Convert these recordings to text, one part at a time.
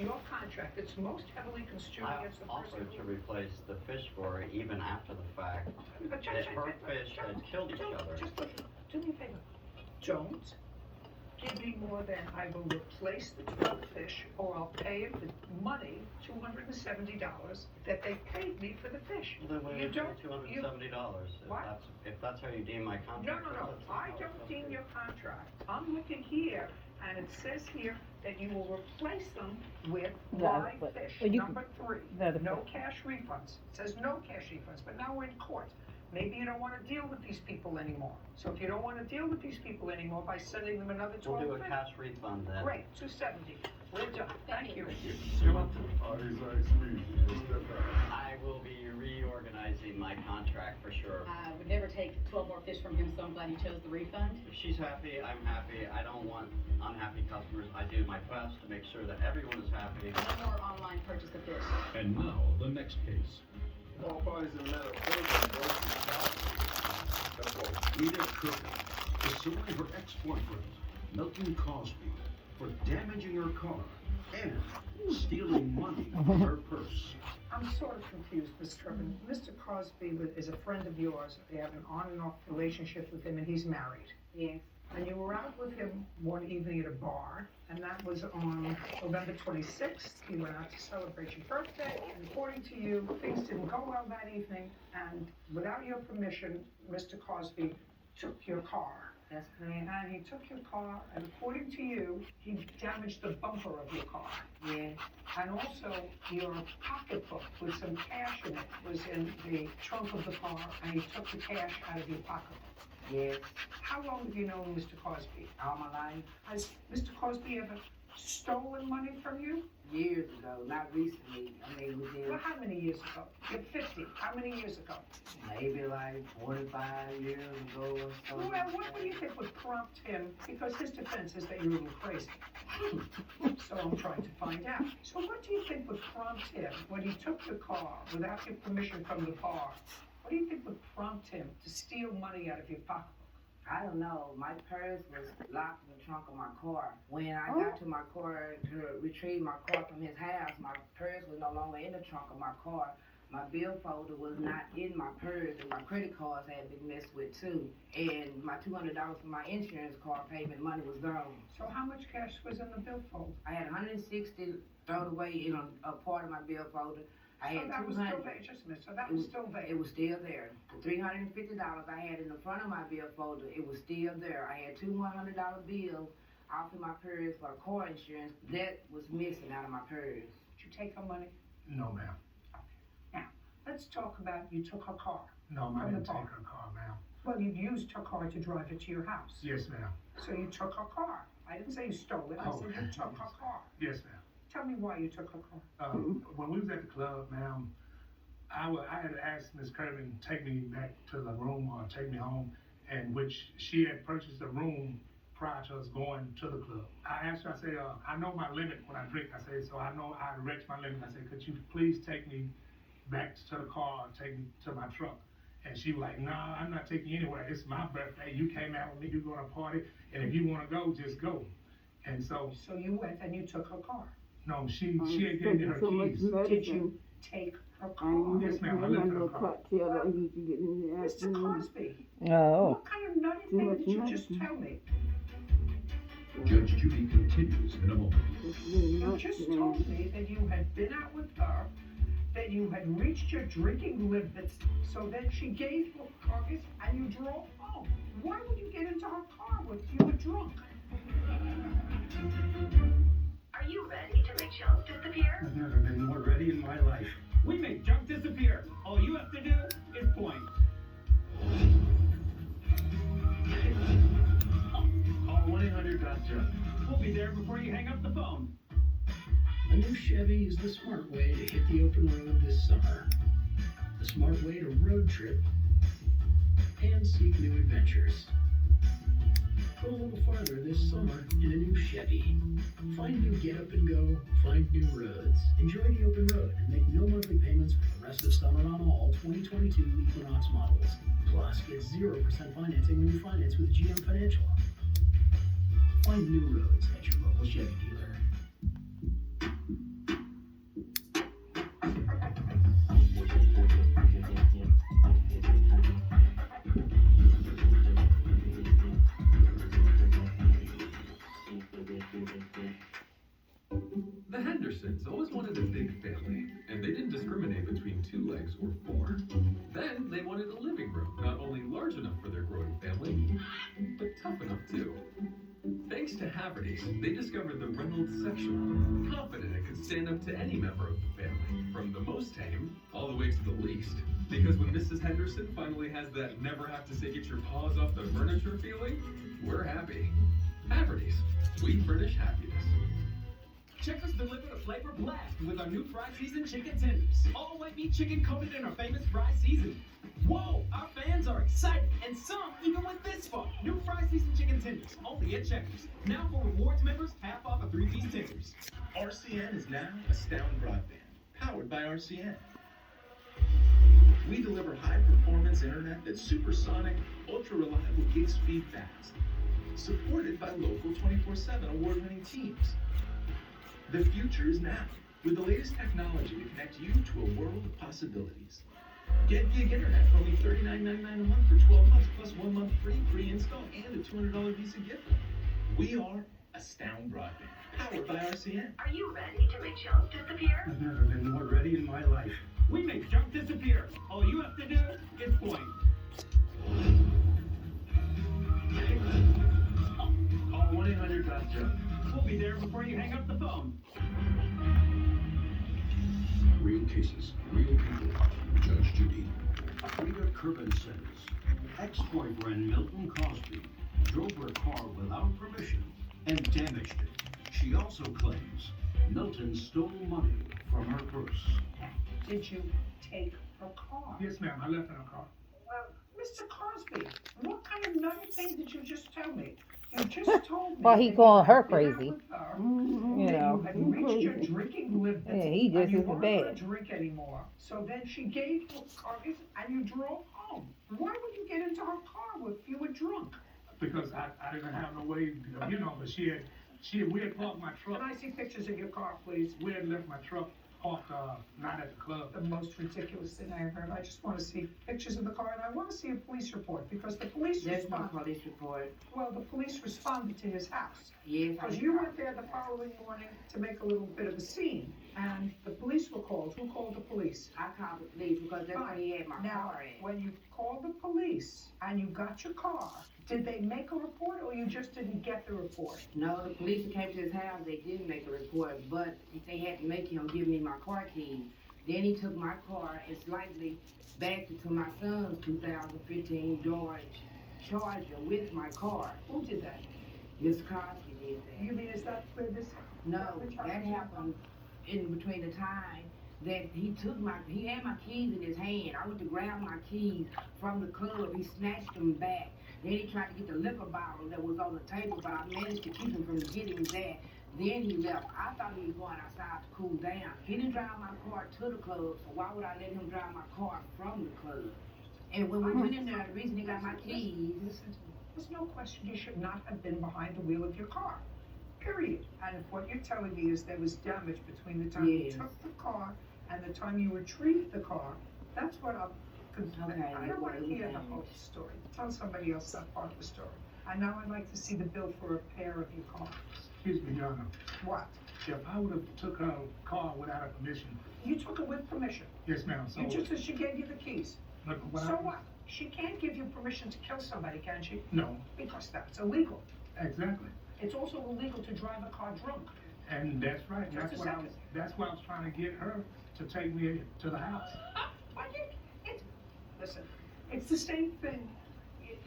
your contract. It's most heavily construed against the Also person. to replace the fish for even after the fact. But If her fish had killed each other. Just listen, do me a favor. Don't give me more than I will replace the 12 fish, or I'll pay them the money, $270, that they paid me for the fish. Well, then You wait don't. $270. What? If that's how you deem my contract. No. I don't deem your contract. I'm looking here, and it says here that you will replace them with live fish. Number 3, no cash refunds. It says no cash refunds, but now we're in court. Maybe you don't want to deal with these people anymore. So if you don't want to deal with these people anymore by sending them another 12 We'll do a fish, cash refund then. great, $270. We're done. Thank you. You're welcome. I will be reorganizing my contract for sure. I would never take 12 more fish from him, so I'm glad he chose the refund. If she's happy, I'm happy. I don't want unhappy customers. I do my best to make sure that everyone is happy. No more online purchase of fish. And now, the next case. All parties in the matter of Rita Kirby is suing her ex-boyfriend, Milton Cosby, for damaging her car and stealing money from her purse. I'm sort of confused, Mr. Kirby. Mr. Cosby is a friend of yours. They have an on and off relationship with him, and he's married. Yes. And you were out with him one evening at a bar, and that was on November 26th. He went out to celebrate your birthday, and according to you, things didn't go well that evening, and without your permission, Mr. Cosby took your car. That's correct. And he took your car, and according to you, he damaged the bumper of your car. Yes. And also, your pocketbook with some cash in it was in the trunk of the car, and he took the cash out of your pocketbook. Yes. How long have you known Mr. Cosby? All my life. Has Mr. Cosby ever stolen money from you? Years ago, not recently. I mean, within Well, how many years ago? You're 50. How many years ago? maybe like 45 years ago or so. Well, what do you think would prompt him? Because his defense is that you're a little crazy. So I'm trying to find out. So what do you think would prompt him when he took the car without your permission from the bar? What do you think would prompt him to steal money out of your pocketbook? I don't know. My purse was locked in the trunk of my car. When I got to my car to retrieve my car from his house, my purse was no longer in the trunk of my car. My bill folder was not in my purse, and my credit cards had been messed with too. And my $200 for my insurance car payment money was gone. So how much cash was in the bill folder? I had $160 thrown away in a part of my bill folder. I had So that was still $200. there. Just a minute. So that was still there. It was still there. The $350 I had in the front of my bill folder, it was still there. I had two $100 bills off of my purse for car insurance. That was missing out of my purse. Did you take her money? No, ma'am. Now, let's talk about you took her car. No, I From the didn't take bar. her car, ma'am. Well, you used her car to drive it to your house. Yes, ma'am. So you took her car. I didn't say you stole it. I Oh. said you took her car. Yes, ma'am. Tell me why you took her car. When we was at the club, ma'am, I had asked Miss Kirby to take me back to the room or take me home, and which she had purchased a room prior to us going to the club. I asked her, I said, I know my limit when I drink. I said, so I know I reached my limit. I said, could you please take me back to the car, take me to my truck? And she was like, nah, I'm not taking you anywhere. It's my birthday. You came out with me, you're going to party, and if you want to go, just go. And so, So you went and you took her car. no, she had gave me her keys. Did you take her car? Yes, ma'am, I left her car. Mr. Cosby, Oh. what kind of nutty thing did you just tell me? Judge Judy continues in a moment. You just told me that you had been out with her, that you had reached your drinking limits, so then she gave you a carcass and you drove home. Why would you get into her car with you were drunk? Are you ready to make junk disappear? I've never been more ready in my life. We make junk disappear. All you have to do is point. Call 1-800-GOT-JUNK. We'll be there before you hang up the phone. A new Chevy is the smart way to hit the open road this summer. The smart way to road trip and seek new adventures. Go a little farther this summer in a new Chevy. Find new get up and go, find new roads. Enjoy the open road and make no monthly payments for the rest of summer on all 2022 Equinox models. Plus, get 0% financing when you finance with GM Financial. Find new roads at your local Chevy dealer. The Hendersons always wanted a big family, and they didn't discriminate between 2 legs or 4. Then they wanted a living room, not only large enough for their growing family, but tough enough too. Thanks to Haverty's, they discovered the Reynolds section, confident it could stand up to any member of the family, from the most tame all the way to the least. Because when Mrs. Henderson finally has that never have to say get your paws off the furniture feeling, we're happy. Haverty's, we furnish happiness. Check us deliver the flavor blast with our new fried seasoned chicken tenders. All white meat chicken coated in our famous fried seasoning. Whoa, our fans are excited, and some even went this far. New fried seasoned chicken tenders, only at Checkers. Now for rewards members, half off of 3-piece tenders. RCN is now Astound Broadband, powered by RCN. We deliver high-performance internet that's supersonic, ultra-reliable gig speed fast, supported by local 24/7 award-winning teams. The future is now, with the latest technology to connect you to a world of possibilities. Get gig internet for only $39.99 a month for 12 months, plus 1 month free pre-install and a $200 Visa gift card. We are Astound Broadband, powered by RCN. Are you ready to make junk disappear? I've never been more ready in my life. We make junk disappear. All you have to do is point. Call 1-800-GOT-JUNK. We'll be there before you hang up the phone. Real cases, real people. Judge Judy. Rita Kervin says, ex-boyfriend Milton Cosby drove her car without permission and damaged it. She also claims Milton stole money from her purse. Did you take her car? Yes, ma'am, I left in her car. Well, Mr. Cosby, what kind of nutty thing did you just tell me? You just told me. Well, he that calling you her had been out crazy. with her, You that know, you had reached your drinking limit. Yeah, he just and you isn't weren't bad. gonna drink anymore. So then she gave you a car and you drove home. Why would you get into her car if you were drunk? Because I didn't have no way, but we had parked my truck. Can I see pictures of your car, please? We had left my truck parked, not at the club. The most ridiculous thing I ever heard. I just want to see pictures of the car, and I want to see a police report, because the police There's no responded. police report. Well, the police responded to his house. Yes, Because you went there the following morning to make a little bit of a scene, and the police were called. Who called the police? I called the police because that's where he had my Now, car at. when you called the police and you got your car, did they make a report, or you just didn't get the report? No, the police that came to his house, they didn't make a report, but they had to make him give me my car keys. Then he took my car and slightly backed it to my son's 2015 Dodge Charger with my car. Who did that? Mr. Cosby did that. You mean, is that where this? No, that happened in between the time that he had my keys in his hand. I went to grab my keys from the club. He snatched them back. Then he tried to get the liquor bottle that was on the table, but I managed to keep him from getting that. Then he left. I thought he was going outside to cool down. He didn't drive my car to the club, so why would I let him drive my car from the club? And when we went in there, the reason he got my keys... Listen to me. There's no question you should not have been behind the wheel of your car. Period. And if what you're telling me is there was damage between the time you Yes. took the car and the time you retrieved the car, that's what I'm... Okay, I don't want to hear the damage. whole story. Tell somebody else that part of the story. And now I'd like to see the bill for repair of your car. Excuse me, Your Honor. What? If I would have took her car without her permission, You took it with permission. yes, ma'am, so. You just said she gave you the keys. Look, So what? She can't give you permission to kill somebody, can she? No, Because that's illegal. exactly. It's also illegal to drive a car drunk. And that's right, Just a second. that's why I was trying to get her to take me to the house. Listen, it's the same thing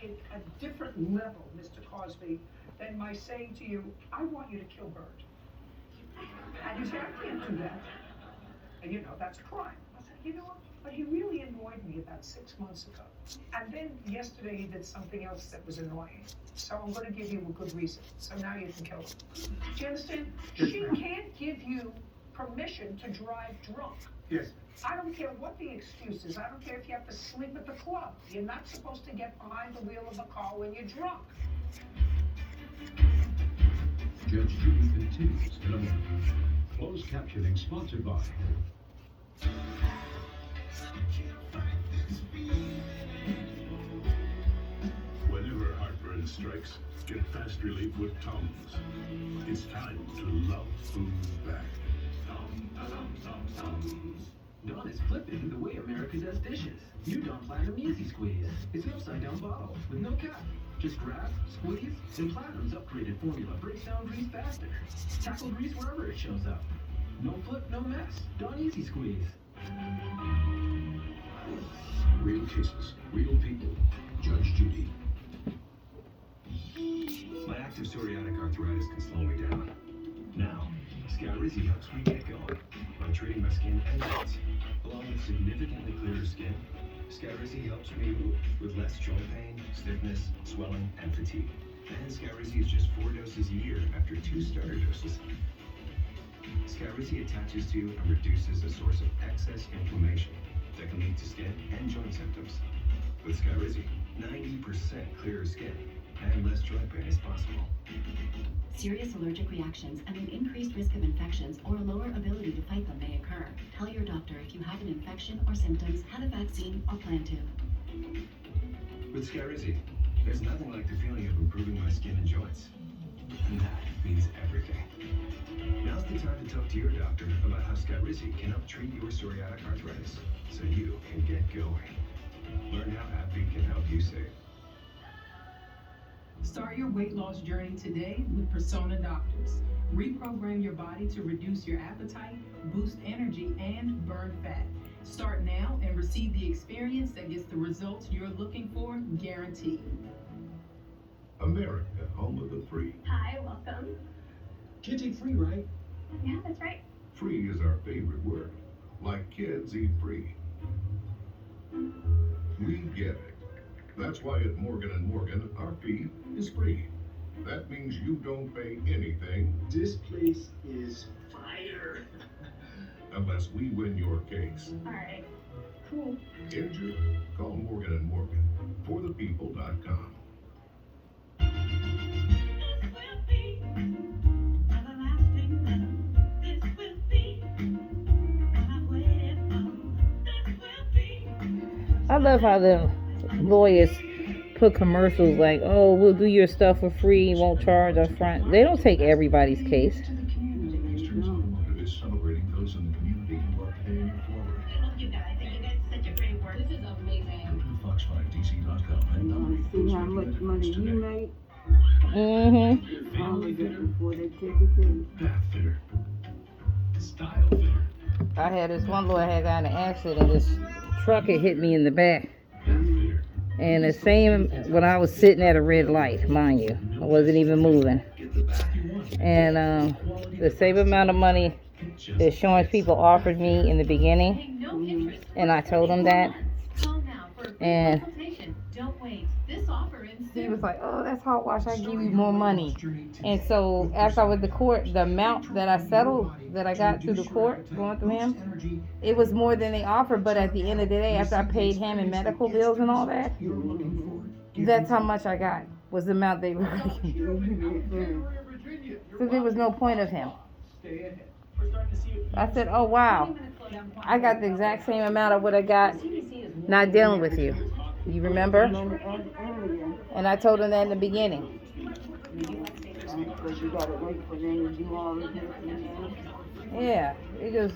in a different level, Mr. Cosby, than my saying to you, I want you to kill Bert. And you say, I can't do that. And that's a crime. I said, you know what? But he really annoyed me about 6 months ago. And then yesterday he did something else that was annoying. So I'm going to give you a good reason. So now you can kill him. Do you understand? Yes, She ma'am. can't give you permission to drive drunk. Yes, I don't care what the excuse is. I don't care if you have to sleep at the club. You're not supposed to get behind the wheel of a car when you're drunk. Judge Judy continues in a moment. Closed captioning sponsored by Whenever heartburn strikes, get fast relief with Tums. It's time to love food back. Dawn is flipping the way America does dishes. New Dawn Platinum Easy Squeeze. It's an upside-down bottle with no cap. Just grab, squeeze, and Platinum's upgraded formula breaks down grease faster. Tackle grease wherever it shows up. No flip, no mess. Dawn Easy Squeeze. Real cases, real people. Judge Judy. My active psoriatic arthritis can slow me down. Now, Skyrizi helps me get going by treating my skin and joints. Along with significantly clearer skin, Skyrizi helps me with less joint pain, stiffness, swelling, and fatigue. And Skyrizi is just 4 doses a year after 2 starter doses. Skyrizi attaches to and reduces a source of excess inflammation that can lead to skin and joint symptoms. With Skyrizi, 90% clearer skin and less joint pain is possible. Serious allergic reactions and an increased risk of infections or a lower ability to fight them may occur. Tell your doctor if you have an infection or symptoms, had a vaccine, or plan to. With Skyrizi, there's nothing like the feeling of improving my skin and joints. And that means everything. Now's the time to talk to your doctor about how Skyrizi can help treat your psoriatic arthritis so you can get going. Learn how AbbVie can help you save. Start your weight loss journey today with Persona Doctors. Reprogram your body to reduce your appetite, boost energy, and burn fat. Start now and receive the experience that gets the results you're looking for, guaranteed. America, home of the free. Hi, welcome. Kids eat free, right? Yeah, that's right. Free is our favorite word. Like kids eat free. We get it. That's why at Morgan & Morgan, our fee is free. That means you don't pay anything. This place is fire. Unless we win your case. All right. Cool. Injured? Call Morgan & Morgan. ForThePeople.com. I love how the lawyers put commercials like, oh, we'll do your stuff for free, won't charge up front. They don't take everybody's case. Celebrating those in the community who are paying it forward. I love you guys. You guys did such a great work. This is amazing. Go to fox5dc.com and nominate See those how much candidate money votes you today. make? Mm-hmm. Family fitter, Before they take it to you. bath fitter, style fitter. I had this one lawyer had got in an accident. This truck had hit me in the back. And the same when I was sitting at a red light, mind you. I wasn't even moving. And the same amount of money the insurance people offered me in the beginning. And I told them that. And Don't wait. This offer ends he was like, oh, that's hot wash. I give you more money. And so after I went to court, the amount that I settled, that I got through the court, going through him, it was more than they offered. But at the end of the day, after I paid him in medical bills and all that, that's how much I got, was the amount they were giving. So there was no point of him. I said, oh, wow. I got the exact same amount of what I got not dealing with you. You remember? And I told him that in the beginning. Because you gotta wait for them to do all of this. Yeah, it just.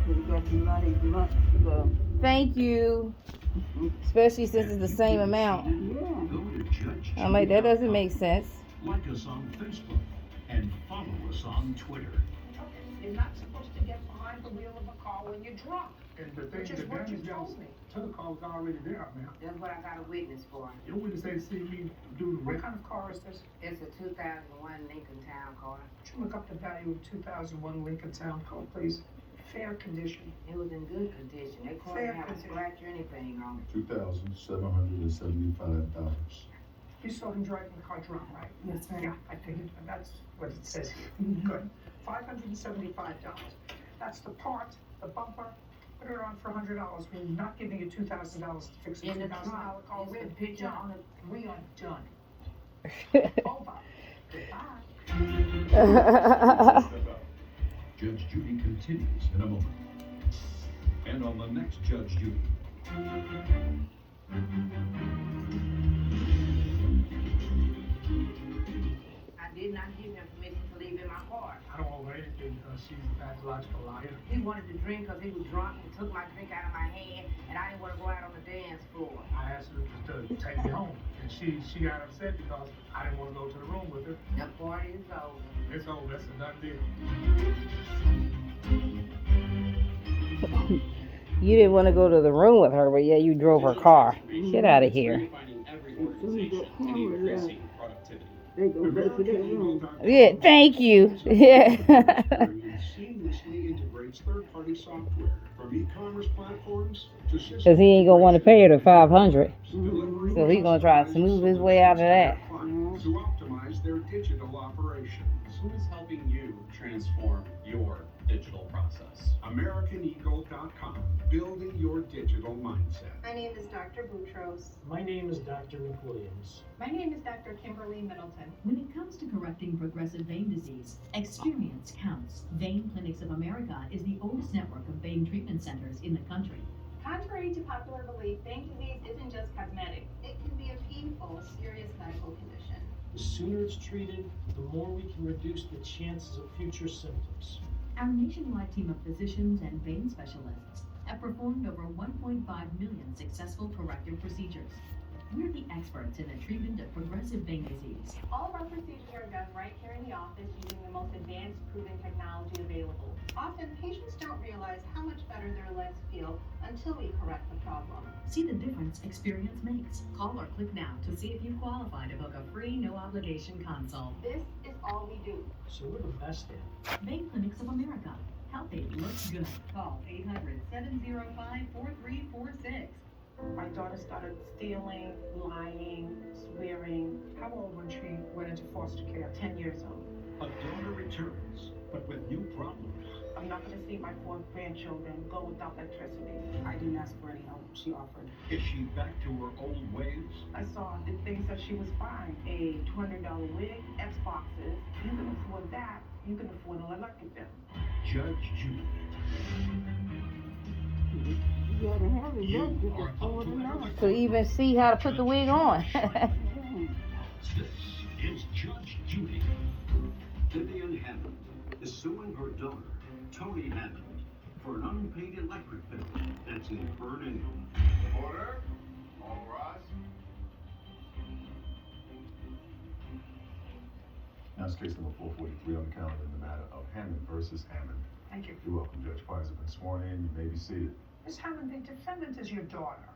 You got some money months ago. Thank you. Especially since it's the same amount. Yeah. I'm like, that doesn't make sense. Like us on Facebook and follow us on Twitter. You're not supposed to get behind the wheel of a car when you're drunk. And the thing, Which is the what you damage told me. to the car was already there, man. That's what I got a witness for. Your witness ain't seen me do the What record. kind of car is this? It's a 2001 Lincoln Town car. Could you look up the value of 2001 Lincoln Town Car, please? Fair condition. It was in good condition. That car Fair didn't have a condition. scratch or anything on it. $2,775. You saw him driving the car drunk, right? Yes, ma'am. Yeah, I figured, that's what it says here. Good. $575. That's the part, the bumper. Put it on for $100. We're not giving you $2,000 to fix a In the $2,000 trunk. car. It's We're the picture done. on it. We are done. Over. Goodbye. Judge Judy continues in a moment. And on the next Judge Judy. I I did not give him permission to leave in my car. I don't owe her anything because she's a pathological liar. He wanted to drink because he was drunk and took my drink out of my hand, and I didn't want to go out on the dance floor. I asked her to take me home, and she got upset because I didn't want to go to the room with her. The party is over. It's over. That's a done deal. You didn't want to go to the room with her, but yeah, you drove her car. Get out of here. They go back to their room. Yeah, thank you. Yeah. Seamlessly integrates third-party software from e-commerce platforms to systems. Because he ain't going to want to pay her the $500. So he's going to try to smooth his way out of that. To optimize their digital operations. Who is helping you transform your digital process? AmericanEagle.com, building your digital mindset. My name is Dr. Boutros. My name is Dr. McWilliams. My name is Dr. Kimberly Middleton. When it comes to correcting progressive vein disease, experience counts. Vein Clinics of America is the oldest network of vein treatment centers in the country. Contrary to popular belief, vein disease isn't just cosmetic. It can be a painful, serious medical condition. The sooner it's treated, the more we can reduce the chances of future symptoms. Our nationwide team of physicians and vein specialists have performed over 1.5 million successful corrective procedures. We're the experts in the treatment of progressive vein disease. All of our procedures are done right here in the office using the most advanced proven technology available. Often, patients don't realize how much better their legs feel until we correct the problem. See the difference experience makes. Call or click now to see if you qualify to book a free, no-obligation consult. This is all we do. So we're the best at Vein Clinics of America. Healthy looks good. Call 800-705-4346. My daughter started stealing, lying, swearing. How old when she went into foster care? 10 years old. A daughter returns, but with new problems. I'm not going to see my 4 grandchildren go without electricity. I didn't ask for any help. She offered. Is she back to her old ways? I saw the things that she was buying. A $200 wig, Xboxes. You can afford that. You can afford an electric bill. Judge Judy. You gotta have it, that's just afford enough. To even see how to put the wig on. This is Judge Judy. Vivian Hammond is suing her daughter, Tony Hammond, for an unpaid electric bill that's in her name. Order. All rise. Now it's case number 443 on the calendar in the matter of Hammond versus Hammond. Thank you. You're welcome, Judge. Parties have been sworn in. You may be seated. Ms. Hammond, the defendant is your daughter.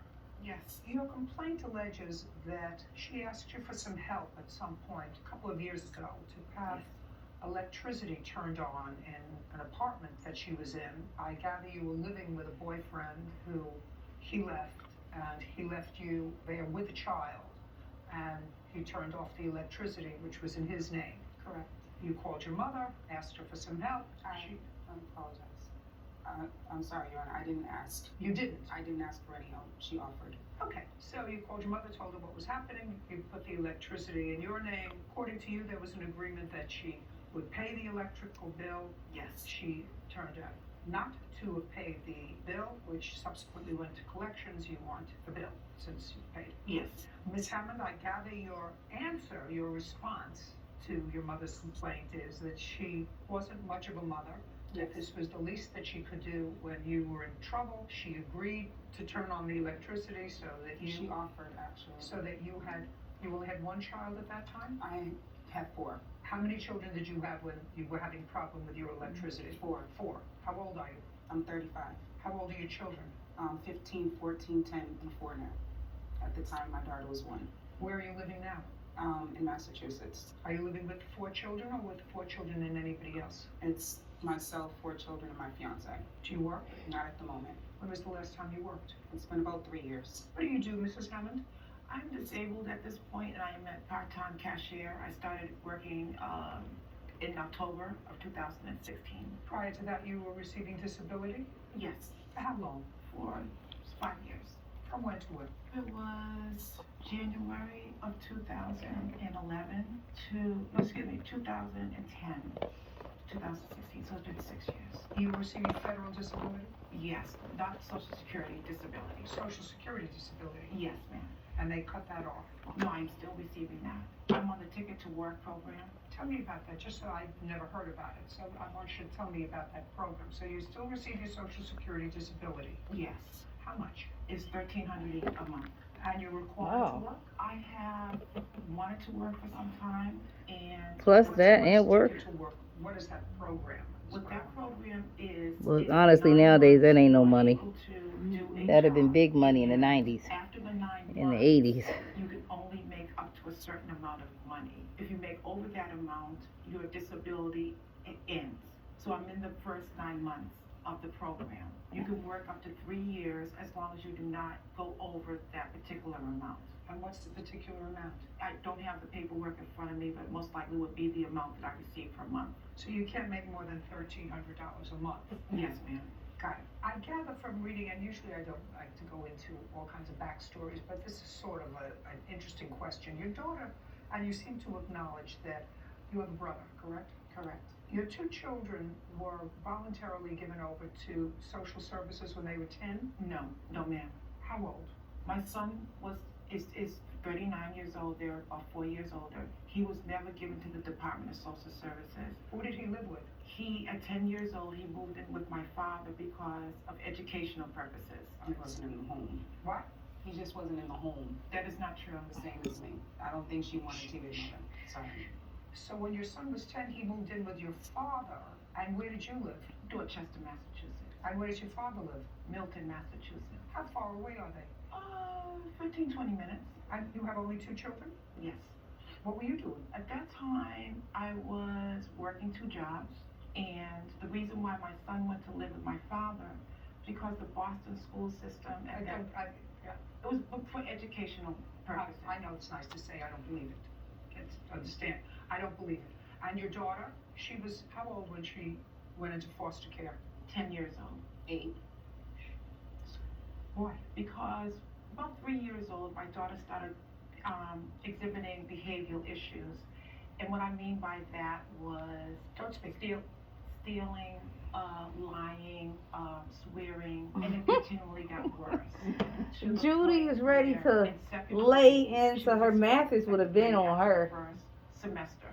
Yes. Your complaint alleges that she asked you for some help at some point a couple of years ago to have electricity turned on in an apartment that she was in. I gather you were living with a boyfriend who he left, and he left you there with a child, and he turned off the electricity, which was in his name. Correct. You called your mother, asked her for some help. I apologize. I'm sorry, Your Honor. I didn't ask. You didn't? I didn't ask for any help. She offered. Okay, so you called your mother, told her what was happening, you put the electricity in your name. According to you, there was an agreement that she would pay the electrical bill. Yes. She turned out not to have paid the bill, which subsequently went to collections. You want the bill since you paid. Yes. Ms. Hammond, I gather your answer, your response to your mother's complaint is that she wasn't much of a mother. That this was the least that she could do when you were in trouble. She agreed to turn on the electricity so that you... She offered, actually. So that you only had one child at that time? I had 4. How many children did you have when you were having problem with your electricity? 4. 4. How old are you? I'm 35. How old are your children? 15, 14, 10, and 4 now. At the time, my daughter was 1. Where are you living now? In Massachusetts. Are you living with 4 children or with 4 children and anybody else? It's myself, 4 children, and my fiance. Do you work? Not at the moment. When was the last time you worked? It's been about 3 years. What do you do, Mrs. Hammond? I'm disabled at this point, and I am a part-time cashier. I started working in October of 2016. Prior to that, you were receiving disability? Yes. How long? For 5 years. From when to when? It was January of 2011 to 2010. 2016, so it's been 6 years. You were receiving federal disability? Yes, not Social Security disability. Social Security disability? Yes, ma'am. And they cut that off? No, I'm still receiving that. I'm on the Ticket to Work program. Tell me about that, just so I've never heard about it. So I want you to tell me about that program. So you still receive your Social Security disability? Yes. How much? It's $1,300 a month. And you're required to work? I have wanted to work for some time, and Plus that and work. Ticket to Work? What is that program? what that program is. Well, honestly, nowadays that ain't no money. To do a That'd have been job. big money in the 90s, After the 9 in the months, 80s. you can only make up to a certain amount of money. If you make over that amount, your disability ends. So I'm in the first 9 months of the program. You can work up to 3 years as long as you do not go over that particular amount. And what's the particular amount? I don't have the paperwork in front of me, but most likely would be the amount that I receive per month. So you can't make more than $1,300 a month? Yes, ma'am. Got it. I gather from reading, and usually I don't like to go into all kinds of backstories, but this is sort of an interesting question. Your daughter, and you seem to acknowledge that you have a brother, correct? Correct. Your 2 children were voluntarily given over to social services when they were 10? No, ma'am. How old? My son is 39 years old. They're about 4 years older. He was never given to the Department of Social Services. Who did he live with? He, at 10 years old, he moved in with my father because of educational purposes. He wasn't in the home. What? He just wasn't in the home. That is not true. The same as me. I don't think she wanted to be mother. Sorry. So when your son was 10, he moved in with your father. And where did you live? Dorchester, Massachusetts. And where does your father live? Milton, Massachusetts. How far away are they? 15, 20 minutes. And you have only 2 children? Yes. What were you doing? At that time, I was working 2 jobs. And the reason why my son went to live with my father, because the Boston school system, it was for educational purposes. I know it's nice to say I don't believe it. Understand, I don't believe it. And your daughter, she was how old when she went into foster care? 10 years old. 8. Why? Because about 3 years old, my daughter started exhibiting behavioral issues. And what I mean by that was stealing, lying, swearing, and it continually got worse. Judy is ready to lay in, so her mattress would have been on her. First semester.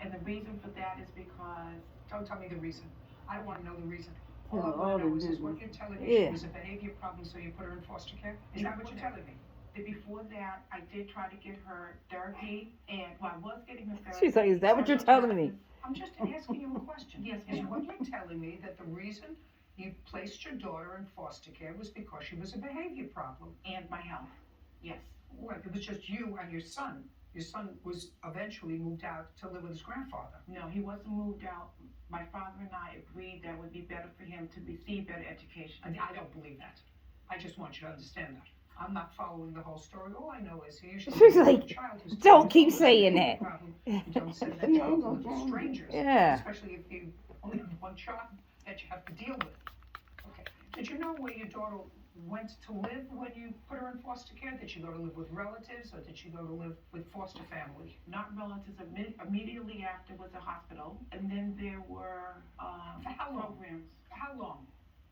And the reason for that is because... Don't tell me the reason. I don't want to know the reason. Yeah, All I want to know is what you're telling me. Yeah. It was a behavior problem, so you put her in foster care? Is that what you're telling me? Before that, I did try to get her therapy, and I was getting her therapy. She's like, is that what you're telling me? I'm just asking you a question. Yes, Is ma'am. what you're telling me that the reason you placed your daughter in foster care was because she was a behavior problem? And my health. Yes. Well, it was just you and your son. Your son was eventually moved out to live with his grandfather. No, he wasn't moved out. My father and I agreed that it would be better for him to receive better education. I don't believe that. I just want you to understand that. I'm not following the whole story. All I know is he usually She's like, child who's don't keep saying that. You don't send that child to live with strangers. Yeah. Especially if you only have one child that you have to deal with. Okay. Did you know where your daughter went to live when you put her in foster care? Did she go to live with relatives, or did she go to live with foster family? Not relatives. Immediately after was a hospital, and then there were For how long? programs. How long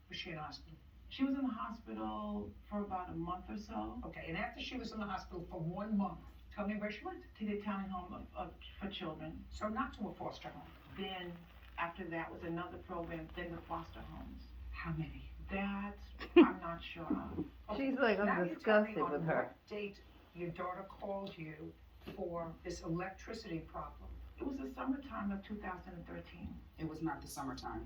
was she in hospital? She was in the hospital for about a month or so. Okay, and after she was in the hospital for 1 month, tell me where she went. To the Italian home for children. So not to a foster home. Then, after that was another program, then the foster homes. How many? That, I'm not sure of. She's like, Now I'm you tell me disgusted on with her. what date your daughter called you for this electricity problem? It was the summertime of 2013. It was not the summertime.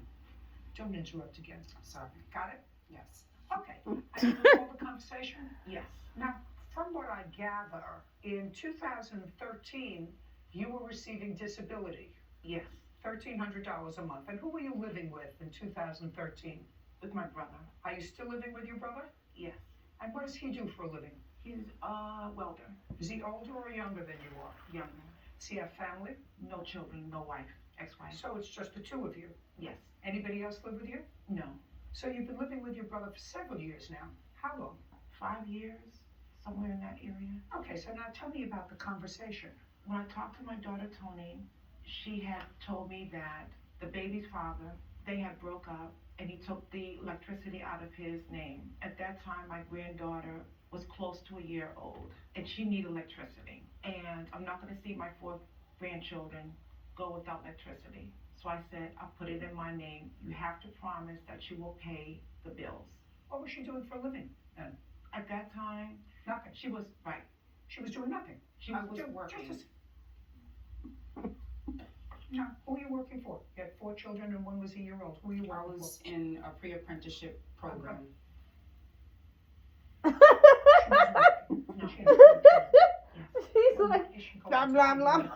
Don't interrupt again. Sorry. Got it? Yes. Okay. And you recall the conversation? Yes. Now, from what I gather, in 2013, you were receiving disability. Yes. $1,300 a month. And who were you living with in 2013? With my brother. Are you still living with your brother? Yes. And what does he do for a living? He's a welder. Is he older or younger than you are? Younger. Does he have family? No children, no wife, ex-wife. So it's just the 2 of you? Yes. Anybody else live with you? No. So you've been living with your brother for several years now. How long? 5 years, somewhere in that area. Okay, so now tell me about the conversation. When I talked to my daughter, Tony, she had told me that the baby's father, they had broke up, and he took the electricity out of his name. At that time, my granddaughter was close to a year old, and she needed electricity. And I'm not going to see my 4 grandchildren go without electricity. So I said, I'll put it in my name. You have to promise that you will pay the bills. What was she doing for a living then? At that time, Nothing. she was, right, She was doing nothing. she I was was doing, working. Now, who are you working for? You had 4 children and one was a year old. Who are you I working was in a pre-apprenticeship program. She's like, blah, blah, blah.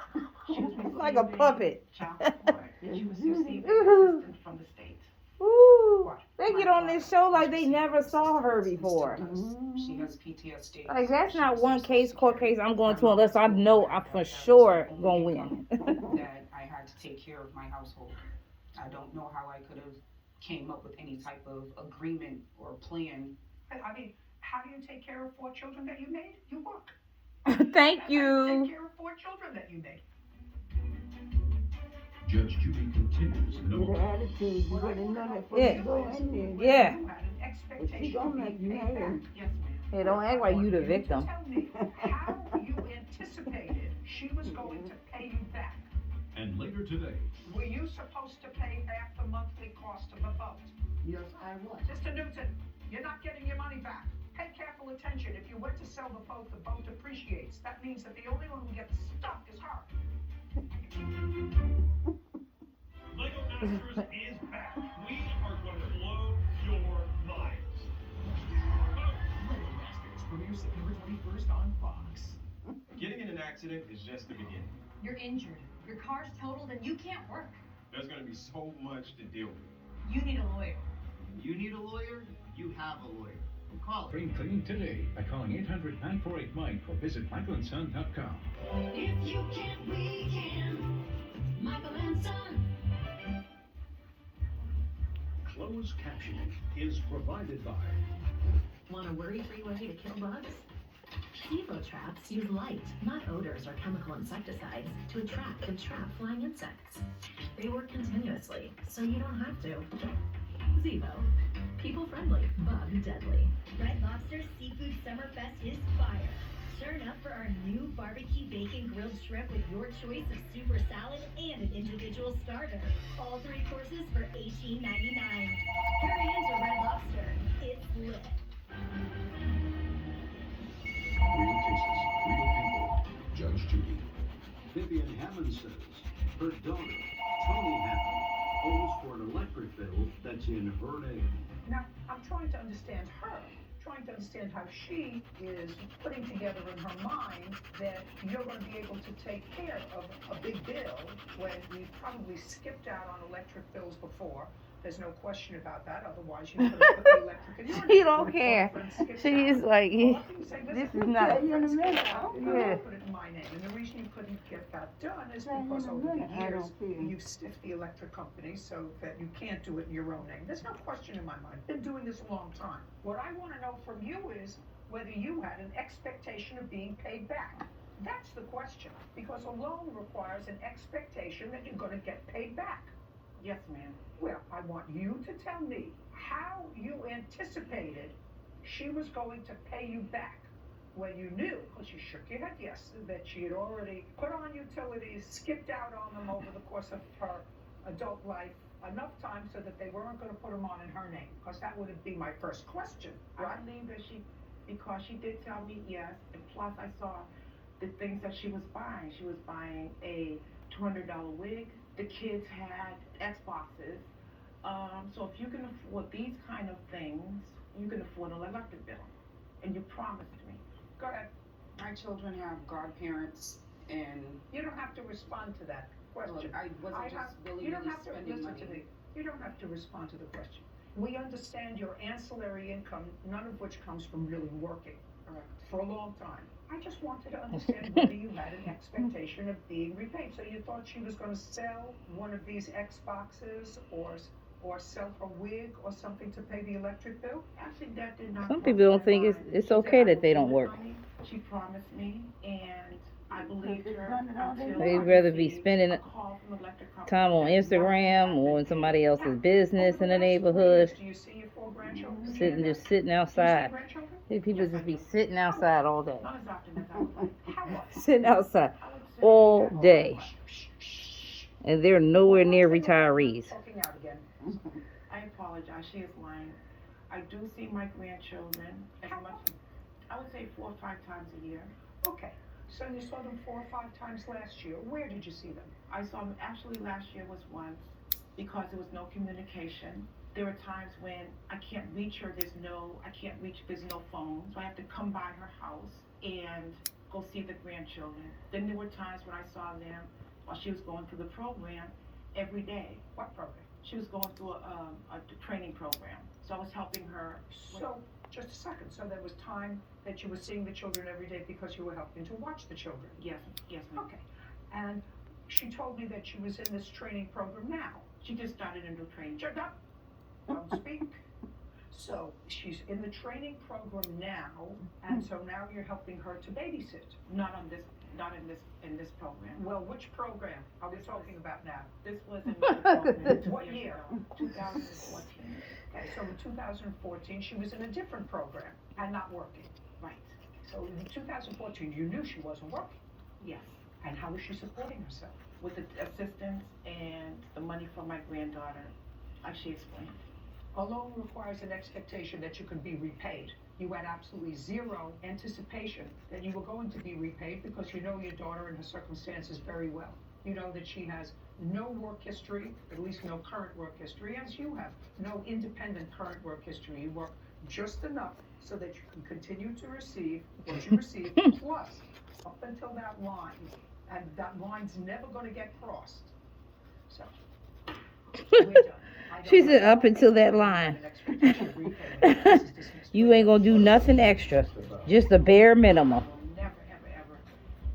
Like a puppet. child support, and she was receiving assistance from the state. Ooh, they get on this show like they never saw her before. She has PTSD. Like, that's not one court case I'm going to unless I know I'm for sure gonna win. That I had to take care of my household. I don't know how I could have came up with any type of agreement or plan. I mean, how do you take care of 4 children that you made? You work. Thank How do you you. take care of 4 children that you made? Judge Judy continues. With her attitude, you better know that before Yeah. you go in there. Yeah. You had an But expectation she of gonna make being you paid back. mad. Yes, ma'am. Hey, don't act like you the victim. Tell me how you anticipated she was going to pay you back. And later today, Were you supposed to pay half the monthly cost of a boat? Yes, I was. Mr. Newton, you're not getting your money back. Pay careful attention. If you went to sell the boat depreciates. That means that the only one who gets stuck is her. Lego Masters is back. We are going to blow your minds. Lego Masters premieres September 21st on Fox. Getting in an accident is just the beginning. You're injured. Your car's totaled and you can't work. There's going to be so much to deal with. You need a lawyer. You need a lawyer? You have a lawyer. Call it. Frame clean today by calling 800-948-MIKE or visit michaelandson.com. If you can, we can. Michael and Son. Closed captioning is provided by Want a worry-free way to kill bugs? Evo traps use light, not odors or chemical insecticides, to attract and trap flying insects. They work continuously, so you don't have to. Zevo. People friendly, bug deadly. Red Lobster Seafood Summerfest is fire. Turn up for our new barbecue bacon grilled shrimp with your choice of super salad and an individual starter. All 3 courses for $18.99. Hurry into Red Lobster. It's lit. Real cases, real people. Judge Judy. Vivian Hammond says her daughter, Tony Hammond, owes for an electric bill that's in her name. Now, I'm trying to understand her, trying to understand how she is putting together in her mind that you're going to be able to take care of a big bill when you've probably skipped out on electric bills before. There's no question about that, otherwise you could have put the electric in your She name. don't care. She's like, this is not. Yeah. Put it in my name, and the reason you couldn't get that done is because over the years you've stiffed the electric company so that you can't do it in your own name. There's no question in my mind. Been doing this a long time. What I want to know from you is whether you had an expectation of being paid back. That's the question, because a loan requires an expectation that you're going to get paid back. Yes, ma'am. Well, I want you to tell me how you anticipated she was going to pay you back when you knew, because you shook your head yes, that she had already put on utilities, skipped out on them over the course of her adult life enough time so that they weren't going to put them on in her name, because that would be my first question, right? I believe that because she did tell me yes, and plus I saw the things that she was buying. She was buying a $200 wig. The kids had Xboxes. So if you can afford these kind of things, you can afford an electric bill. And you promised me. Go ahead. My children have godparents, and You don't have to respond to that question. Look, I wasn't just you don't willy-nilly have to spending listen money. to me. You don't have to respond to the question. We understand your ancillary income, none of which comes from really working for a long time. I just wanted to understand whether you had an expectation of being repaid. So you thought she was going to sell one of these Xboxes or sell her wig or something to pay the electric bill? Actually, that did not. Some people don't think it's okay that they don't work. She promised me, and I believed her until They'd I rather be received spending a call from the electric company time on that Instagram or in somebody else's business in the neighborhood, Do you see your 4 grandchildren? sitting outside. People just be sitting outside all day. Not as often as I would like. How often? Sitting outside all day. And they're nowhere near retirees. Talking out again. I apologize, she is lying. I do see my grandchildren as much, I would say 4 or 5 times a year. Okay, so you saw them 4 or 5 times last year. Where did you see them? I saw them, actually last year was once, because there was no communication. There were times when I can't reach her, there's no phone, so I have to come by her house and go see the grandchildren. Then there were times when I saw them while she was going through the program every day. What program? She was going through a training program, so I was helping her. So, just a second, so there was time that you were seeing the children every day because you were helping to watch the children? Yes, ma'am. Okay, and she told me that she was in this training program now. She just started a new training. Shut up! Don't speak. So, she's in the training program now, and so now you're helping her to babysit? Not in this program. Well, which program are we talking about now? This was in my program. What year? 2014. Okay, so in 2014, she was in a different program and not working. Right. So in 2014, you knew she wasn't working. Yes. And how was she supporting herself? With the assistance and the money from my granddaughter, like she explained. A loan requires an expectation that you can be repaid. You had absolutely zero anticipation that you were going to be repaid because you know your daughter and her circumstances very well. You know that she has no work history, at least no current work history, as you have. No independent current work history. You work just enough so that you can continue to receive what you receive, plus up until that line. And that line's never going to get crossed. So, we're done. She said up until that line. You ain't gonna do nothing extra. Just the bare minimum. Never, ever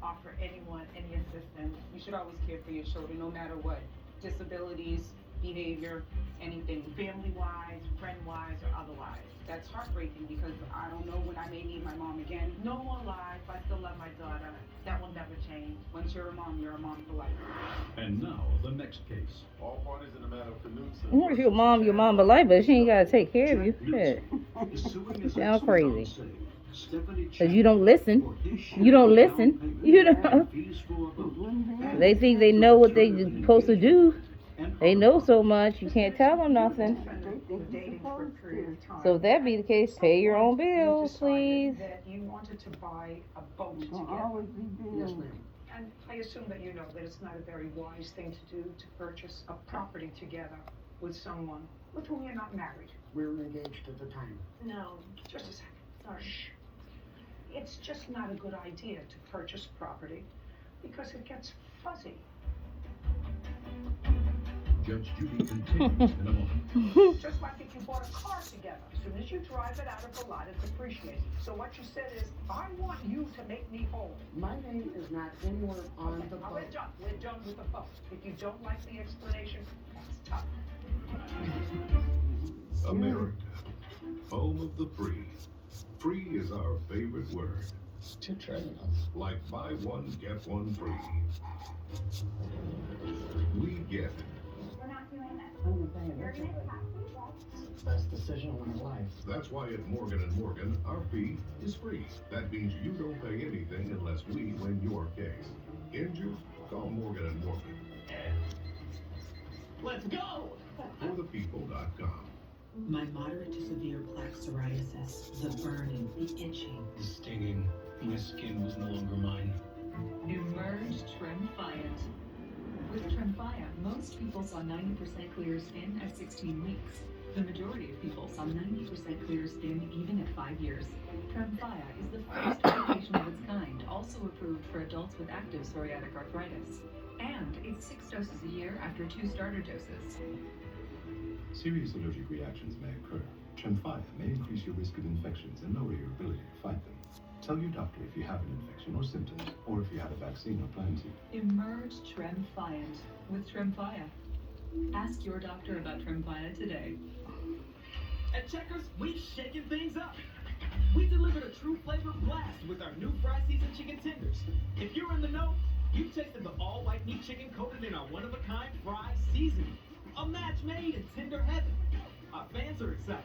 offer anyone any assistance. You should always care for your children, no matter what. Disabilities, behavior, anything, family-wise, friend-wise, or otherwise. That's heartbreaking because I don't know when I may need my mom again. No more lies, I still love my daughter. That will never change. Once you're a mom for life. And now, the next case. All parties in the matter of Knudsen. Where's your mom alive, but she ain't gotta take care of you. Shit. Sound crazy. Cause you don't listen. You don't listen. You know. They think they know what they supposed to do. They know so much, you can't tell them nothing. So if that be the case, pay your own bills, please. That you wanted to buy a boat together. Yes, ma'am. And I assume that you know that it's not a very wise thing to do to purchase a property together with someone with whom you're not married. We were engaged at the time. No. Just a second. Sorry. Shh. It's just not a good idea to purchase property because it gets fuzzy. Judge Judy continues in a moment. Just like if you bought a car together. As soon as you drive it out of the lot, it's appreciated. So what you said is, I want you to make me whole. My name is not anywhere on the boat. We're done. We're done with the boat. If you don't like the explanation, that's tough. America, home of the free. Free is our favorite word. Like buy one, get one free. We get it. We're not doing this. Best decision of my life. That's why at Morgan & Morgan, our fee is free. That means you don't pay anything unless we win your case. Injured? Call Morgan & Morgan. Let's go! ForThePeople.com. My moderate to severe plaque psoriasis, the burning, the itching, The stinging. My skin was no longer mine. Emerge Tremfiant. With Tremfya, most people saw 90% clear skin at 16 weeks. The majority of people saw 90% clear skin even at 5 years. Tremfya is the first medication of its kind, also approved for adults with active psoriatic arthritis. And it's 6 doses a year after 2 starter doses. Serious allergic reactions may occur. Tremfya may increase your risk of infections and lower your ability to fight them. Tell your doctor if you have an infection or symptoms, or if you have a vaccine or plan to. Emerge Tremfiant with Tremfya. Ask your doctor about Tremfya today. At Checkers, we've shaken things up. We delivered a true flavor blast with our new fry seasoned chicken tenders. If you're in the know, you've tasted the all-white meat chicken coated in our one-of-a-kind fry seasoning. A match made in tender heaven. Our fans are excited.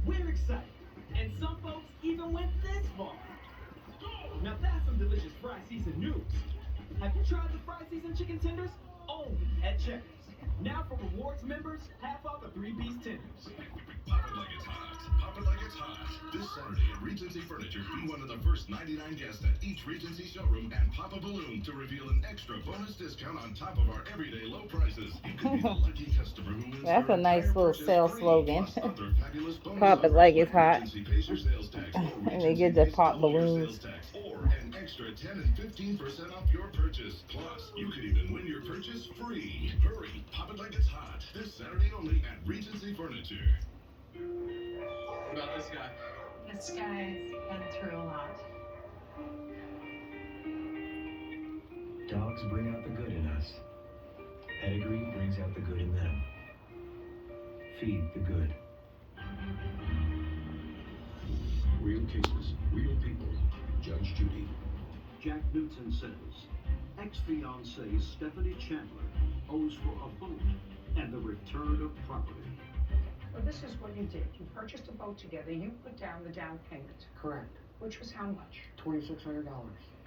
We're excited. And some folks even went this far. Now that's some delicious fry season news. Have you tried the fry seasoned chicken tenders? Only at Checkers. Now for rewards members, half off the 3-piece tenders. Pop it like it's hot. Pop it like it's hot. This Saturday at Regency Furniture, be one of the first 99 guests at each Regency showroom and pop a balloon to reveal an extra bonus discount on top of our everyday low prices. You could be the lucky customer who wins. That's a nice little sales slogan. Other fabulous bonus Pop it like it's hot. Regency pays your sales tax, or And they get the pop double your balloons. sales tax, or an extra 10 and 15% off your purchase. Plus, you could even win your purchase free. Hurry, pop it like it's hot. This Saturday only at Regency Furniture. What about this guy? This guy's been through a lot. Dogs bring out the good in us. Pedigree brings out the good in them. Feed the good. Real cases, real people. Judge Judy. Jack Newton says, ex-fiancée Stephanie Chandler owes for a boat and the return of property. Well, this is what you did. You purchased a boat together. You put down the down payment, Correct. which was how much? $2,600.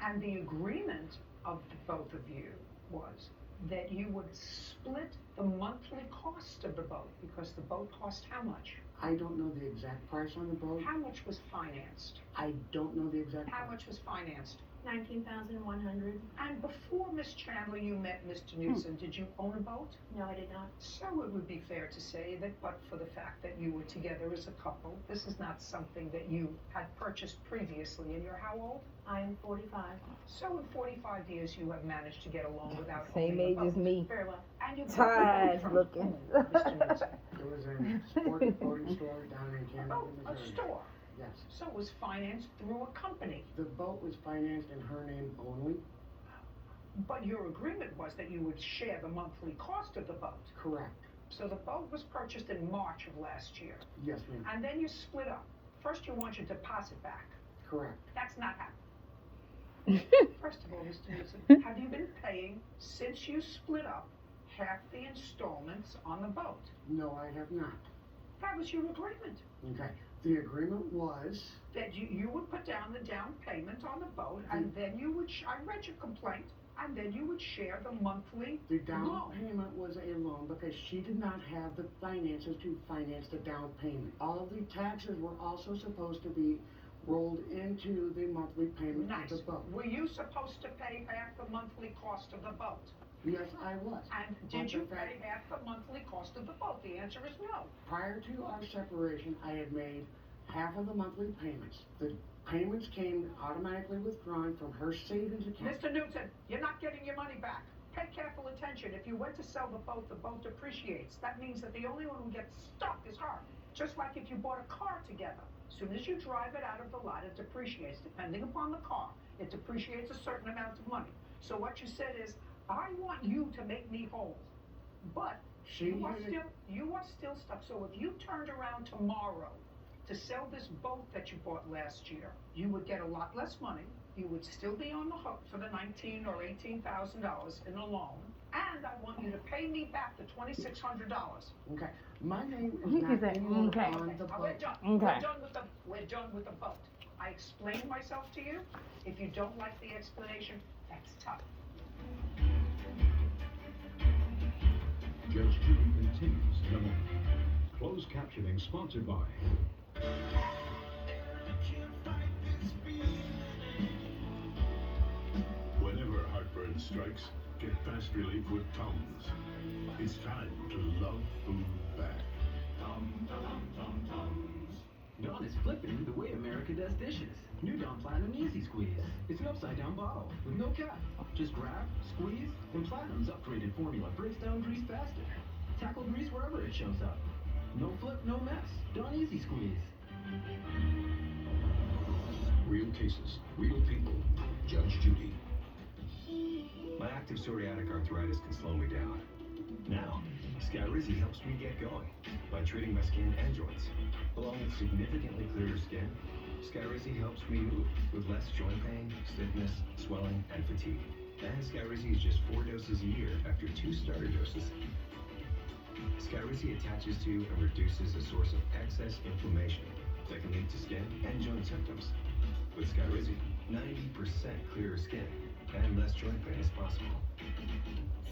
And the agreement of the both of you was that you would split the monthly cost of the boat, because the boat cost how much? I don't know the exact price on the boat. How much was financed? I don't know the exact How price. much was financed? $19,100. And before Miss Chandler, you met Mr. Newsom, did you own a boat? No, I did not. So it would be fair to say that, but for the fact that you were together as a couple, this is not something that you had purchased previously. And you're how old? I am 45. So in 45 years, you have managed to get along without Same owning a age as boat. me. Very well. And you Tired looking. Mr. Newsom. It was a sport boating store down in Camden, A Missouri. store. Yes. So it was financed through a company. The boat was financed in her name only. But your agreement was that you would share the monthly cost of the boat. Correct. So the boat was purchased in March of last year. Yes, ma'am. And then you split up. First, you want your deposit back. Correct. That's not happening. First of all, Mr. Newsom, have you been paying, since you split up, half the installments on the boat? No, I have not. That was your agreement. Okay. The agreement was That you would put down the down payment on the boat, and then you would, I read your complaint, and then you would share the monthly the down loan. payment was a loan because she did not have the finances to finance the down payment. All of the taxes were also supposed to be rolled into the monthly payment Nice. of the boat. Were you supposed to pay half the monthly cost of the boat? Yes, I was. And But did you the fact- pay half the monthly cost of the boat? The answer is no. Prior to our separation, I had made half of the monthly payments. The payments came automatically withdrawn from her savings account. Mr. Newton, you're not getting your money back. Pay careful attention. If you went to sell the boat depreciates. That means that the only one who gets stuck is her. Just like if you bought a car together. As soon as you drive it out of the lot, it depreciates. Depending upon the car, it depreciates a certain amount of money. So what you said is, I want you to make me whole. But you are still stuck. So if you turned around tomorrow to sell this boat that you bought last year, you would get a lot less money. You would still be on the hook for the $19,000 or $18,000 in a loan. And I want you to pay me back the $2,600. Okay. My name is He not said, anywhere okay. on the We're boat. done. Okay. We're done with the boat. I explained myself to you. If you don't like the explanation, that's tough. Judge Judy continues in a moment. Closed captioning sponsored by Whenever heartburn strikes, get fast relief with Tums. It's time to love food back. Dawn is flipping the way America does dishes. New Dawn Platinum Easy Squeeze. It's an upside-down bottle with no cap. Just grab, squeeze, and Platinum's upgraded formula breaks down grease faster. Tackle grease wherever it shows up. No flip, no mess. Dawn Easy Squeeze. Real cases, real people. Judge Judy. My active psoriatic arthritis can slow me down. Now, Skyrizi helps me get going by treating my skin and joints, along with significantly clearer skin, Skyrizi helps me move with less joint pain, stiffness, swelling, and fatigue. And Skyrizi is just 4 doses a year after 2 starter doses. Skyrizi attaches to and reduces a source of excess inflammation that can lead to skin and joint symptoms. With Skyrizi, 90% clearer skin and less joint pain is possible.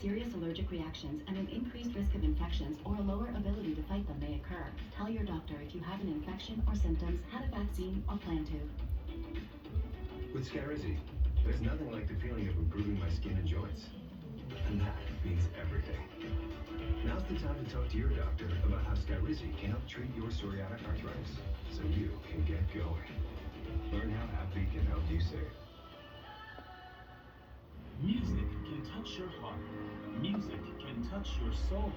Serious allergic reactions and an increased risk of infections or a lower ability to fight them may occur. Tell your doctor if you have an infection or symptoms, had a vaccine, or plan to. With Skyrizi, there's nothing like the feeling of improving my skin and joints. And that means everything. Now's the time to talk to your doctor about how Skyrizi can help treat your psoriatic arthritis so you can get going. Learn how AbbVie can help you save. Music can touch your heart. Music can touch your soul.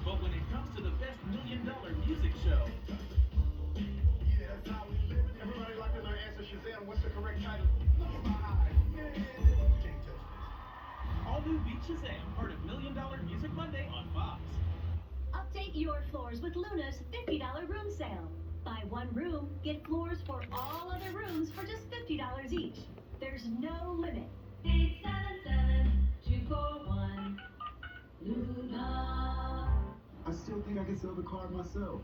But when it comes to the best $1 million music show, Yeah, that's how we live. Everybody like to answer Shazam. What's the correct title? all new Beat Shazam, part of $1 Million Music Monday on Fox. Update your floors with Luna's $50 room sale. Buy one room, get floors for all other rooms for just $50 each. There's no limit. 877-241 Luna. I still think I can sell the car myself.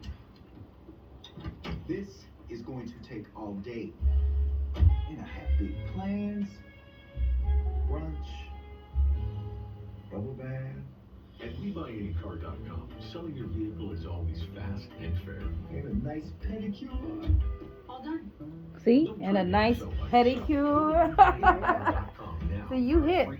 This is going to take all day. And I have big plans. Brunch. Bubble bath. At WeBuyAnyCar.com, selling your vehicle is always fast and fair. And a nice pedicure. All done. See? And a nice pedicure. See, you hit. You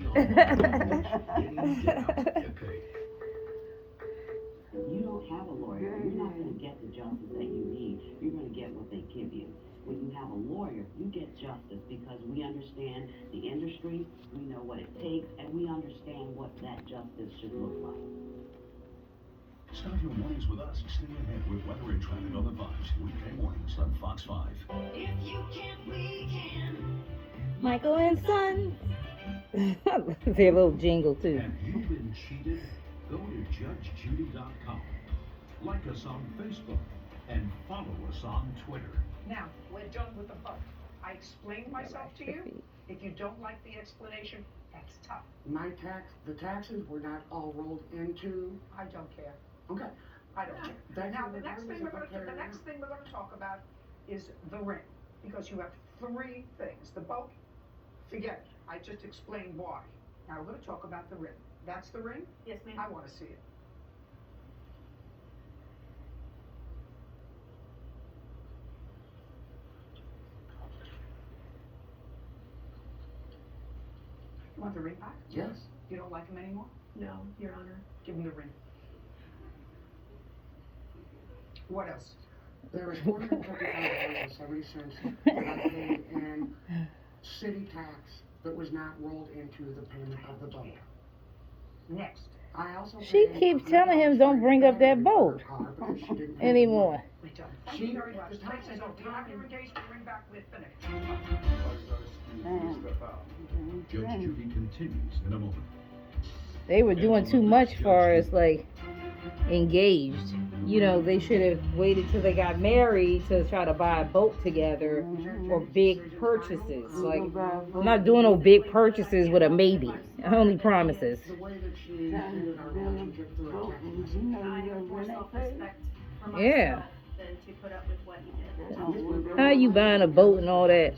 don't have a lawyer, you're not going to get the justice that you need. You're going to get what they give you. When you have a lawyer, you get justice because we understand the industry, we know what it takes, and we understand what that justice should look like. Start your mornings with us. Stay ahead with weather and traffic on the 5s. Weekday mornings on Fox 5. If you can't, we can. Michael and Son. Their little jingle too. Have you been cheated? Go to JudgeJudy.com. Like us on Facebook and follow us on Twitter. Now, we're done with the vote. I explained myself to you. If you don't like the explanation, that's tough. The taxes were not all rolled into. I don't care. Okay. I don't care. That's Now, what the next thing we're gonna talk about is the ring, because you have 3 things. The boat, forget it. I just explained why. Now we're gonna talk about the ring. That's the ring? Yes, ma'am. I wanna see it. You want the ring back? Yes. You don't like him anymore? No, Your Honor. Give him the ring. What else? There was $455.70 that I paid in city tax that was not rolled into the payment of the boat. Next. I also She keeps telling him don't bring up that boat anymore. Thank you very much. Tracy, don't you have your engagement ring back? We're finished. Judge Judy continues in a moment. They were doing too much for us, like, engaged. You know, they should have waited till they got married to try to buy a boat together or big purchases. Like, I'm not doing no big purchases with a maybe. Only promises. The way that she ended our relationship through a text message. I have more self-respect for myself Yeah. than to put up with what he did. How you buying a boat and all that?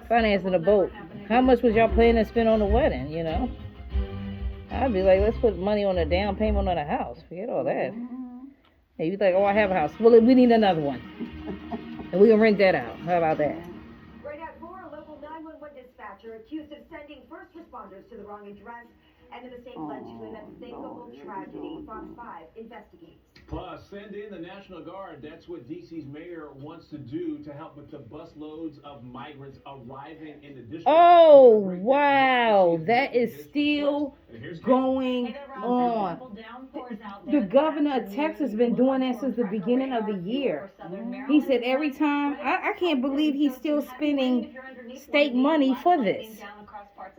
Financing a boat. How much was y'all planning to spend on the wedding, you know? I'd be like, let's put money on a down payment on a house. Forget all that. Hey, you think, oh, I have a house. Well, we need another one. And we can rent that out. How about that? Right at 4, a local 911 dispatcher accused of sending first responders to the wrong address, and the mistake led to an unthinkable tragedy. Fox 5 investigates. Plus, send in the National Guard. That's what D.C.'s mayor wants to do to help with the busloads of migrants arriving in the district. Oh, wow. That is still going on. The governor of Texas has been doing that since the beginning of the year. He said every time, I can't believe he's still spending state money for this.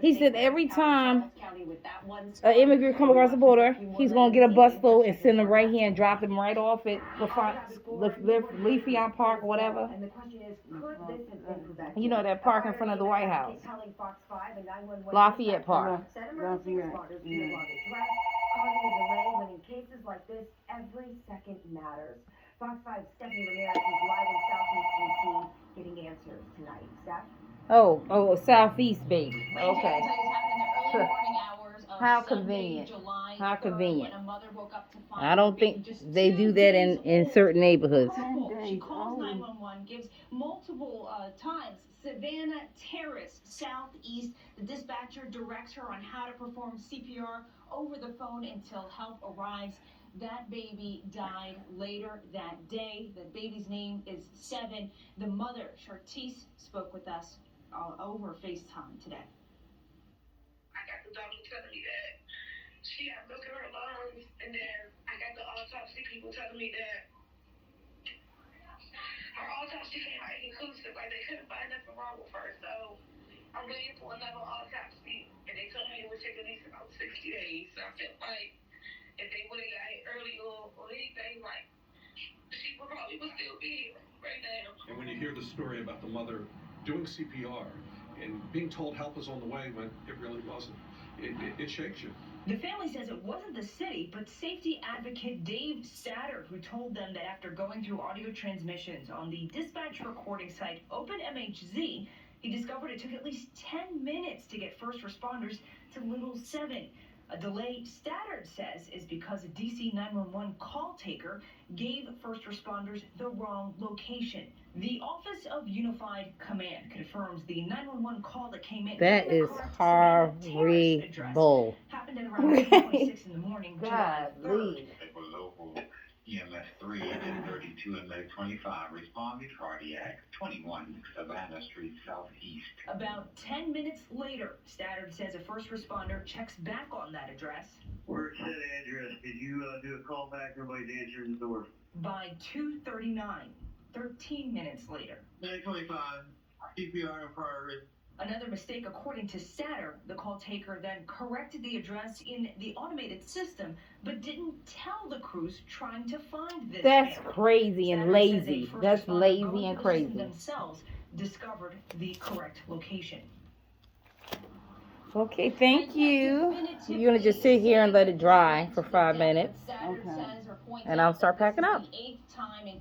He said every time with that one. An immigrant come across the border, he's gonna get a bus load and send them right here and drop them right off at Leafeon Park or whatever. And the question is, could this have been prevented? You know that park in front of the White House. Telling Fox 5 and 911 Lafayette Park. sent emergency responders to the wrong address, causing a delay when in cases like this, every second matters. Fox 5's Stephanie Ramirez is live in Southeast DC getting answers tonight. Steph? Oh, Southeast, baby. Okay. How convenient. How convenient. I don't think they do that in certain neighborhoods. She calls 911, gives multiple times. Savannah Terrace, Southeast. The dispatcher directs her on how to perform CPR over the phone until help arrives. That baby died later that day. The baby's name is Seven. The mother, Chartice, spoke with us over FaceTime today. I got the doctor telling me that she had milk in her lungs, and then I got the autopsy people telling me that her autopsy came out inconclusive, like they couldn't find nothing wrong with her. So I'm waiting for another autopsy, and they told me it would take at least about 60 days. So I felt like if they would have got it early or anything, like she probably would still be here right now. And when you hear the story about the mother doing CPR and being told help is on the way when it really wasn't, it shakes you. The family says it wasn't the city, but safety advocate Dave Statter, who told them that after going through audio transmissions on the dispatch recording site OpenMHZ, he discovered it took at least 10 minutes to get first responders to Little Seven. A delay, Statter says, is because a DC 911 call taker gave first responders the wrong location. The Office of Unified Command confirms the 911 call that came in. That is horrible. Happened at around 2:26 in the morning, July 3rd. EMS 3 and 32 and Med 25 respond to cardiac 21 Savannah Street Southeast. About 10 minutes later, Statter says a first responder checks back on that address. Where's that address? Did you do a call back? Everybody's answering the door. By 2:39, 13 minutes later. Med 25, CPR in progress. Another mistake, according to Statter. The call taker then corrected the address in the automated system, but didn't tell the crews trying to find this. That's family. crazy and lazy. That's lazy and crazy. Themselves discovered the correct location. Okay, thank you. You're gonna just sit here and let it dry for 5 minutes, and I'll start packing up. The 8th time in